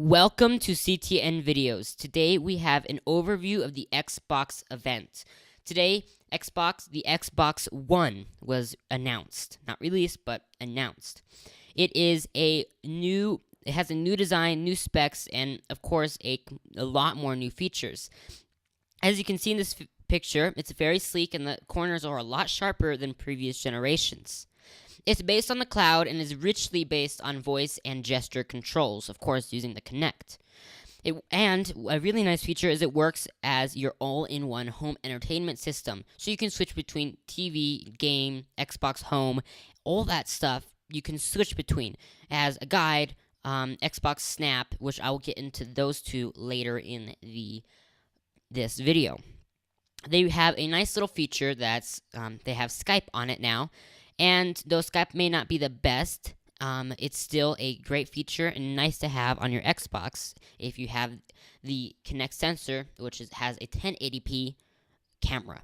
Welcome to CTN Videos. Today we have an overview of the Xbox event. Today, the Xbox One was announced. Not released, but announced. It has a new design, new specs, and of course a lot more new features. As you can see in this picture, it's very sleek and the corners are a lot sharper than previous generations. It's based on the cloud and is richly based on voice and gesture controls, of course using the Kinect. And a really nice feature is it works as your all-in-one home entertainment system. So you can switch between TV, game, Xbox Home, all that stuff you can switch between. It has a guide, Xbox Snap, which I will get into those two later in this video. They have a nice little feature that's they have Skype on it now. And though Skype may not be the best, it's still a great feature and nice to have on your Xbox if you have the Kinect sensor, which has a 1080p camera.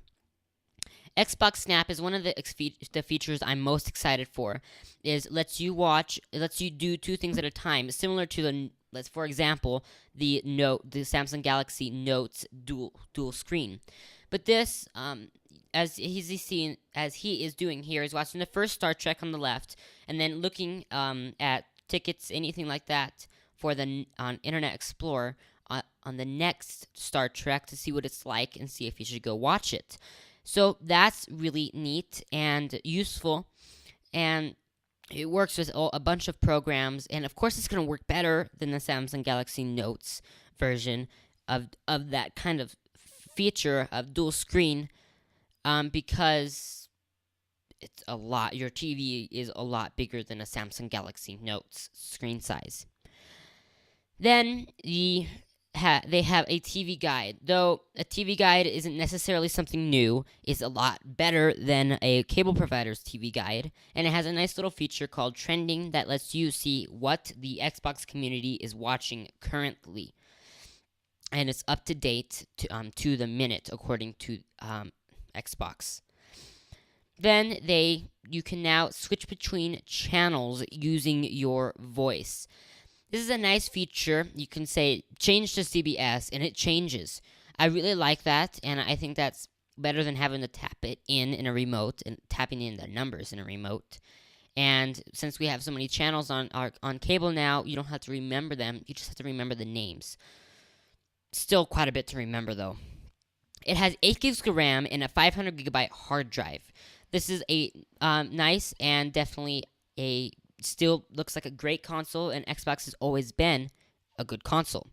Xbox Snap is one of the features I'm most excited for. It lets you do two things at a time, similar to for example, the Samsung Galaxy Note's dual screen. But this, as he is doing here, is watching the first Star Trek on the left, and then looking at tickets, anything like that, for on Internet Explorer on the next Star Trek to see what it's like and see if you should go watch it. So that's really neat and useful, and it works with a bunch of programs, and of course it's going to work better than the Samsung Galaxy Notes version of that kind of feature of dual screen, because it's a lot. Your TV is a lot bigger than a Samsung Galaxy Note's screen size. Then they have a TV guide. Though a TV guide isn't necessarily something new, it's a lot better than a cable provider's TV guide, and it has a nice little feature called Trending that lets you see what the Xbox community is watching currently. And it's up to date to the minute according to Xbox. Then you can now switch between channels using your voice. This is a nice feature. You can say change to CBS and it changes. I really like that, and I think that's better than having to tap it in a remote and tapping in the numbers in a remote. And since we have so many channels on cable now, you don't have to remember them. You just have to remember the names. Still quite a bit to remember, though. It has 8 gigs of RAM and a 500 gigabyte hard drive. This is a nice and definitely still looks like a great console, and Xbox has always been a good console.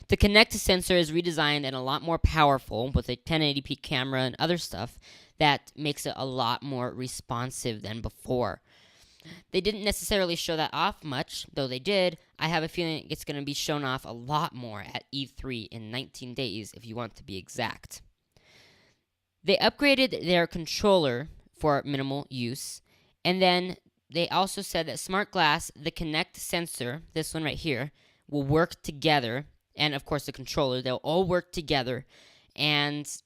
The Kinect sensor is redesigned and a lot more powerful with a 1080p camera and other stuff that makes it a lot more responsive than before. They didn't necessarily show that off much, though they did. I have a feeling it's going to be shown off a lot more at E3 in 19 days, if you want to be exact. They upgraded their controller for minimal use, and then they also said that Smart Glass, the Kinect sensor, this one right here, will work together, and of course the controller, they'll all work together, and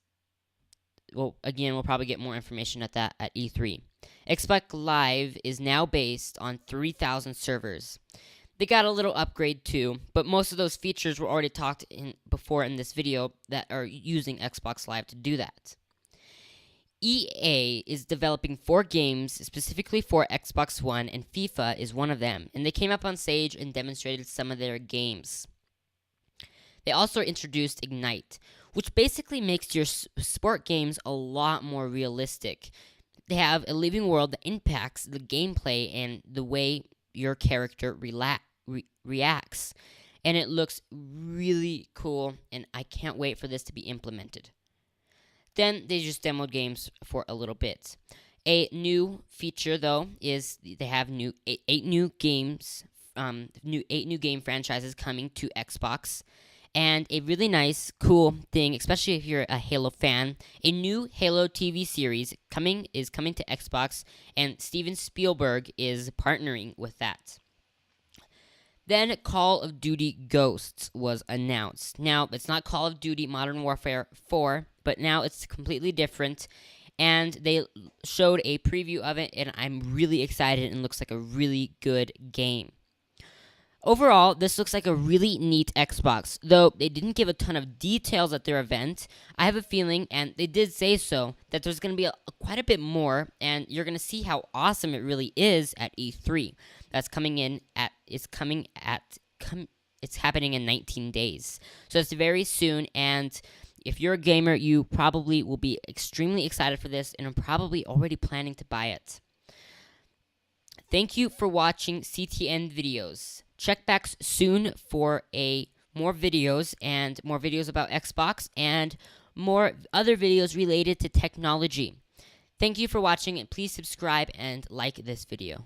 well, again, we'll probably get more information at that at E3. Xbox Live is now based on 3,000 servers. They got a little upgrade too, but most of those features were already talked before in this video that are using Xbox Live to do that. EA is developing 4 games specifically for Xbox One, and FIFA is one of them, and they came up on stage and demonstrated some of their games. They also introduced Ignite, which basically makes your sport games a lot more realistic. They have a living world that impacts the gameplay and the way your character reacts, and it looks really cool, and I can't wait for this to be implemented. Then they just demoed games for a little bit. A new feature, though, is they have eight new game franchises coming to Xbox, and a really nice, cool thing, especially if you're a Halo fan. A new Halo TV series is coming to Xbox, and Steven Spielberg is partnering with that. Then Call of Duty Ghosts was announced. Now, it's not Call of Duty Modern Warfare 4, but now it's completely different, and they showed a preview of it, and I'm really excited, and looks like a really good game. Overall, this looks like a really neat Xbox. Though they didn't give a ton of details at their event, I have a feeling, and they did say so, that there's going to be quite a bit more, and you're going to see how awesome it really is at E3. That's it's happening in 19 days. So it's very soon, and if you're a gamer, you probably will be extremely excited for this and are probably already planning to buy it. Thank you for watching CTN videos. Check back soon for more videos about Xbox and more other videos related to technology. Thank you for watching, and please subscribe and like this video.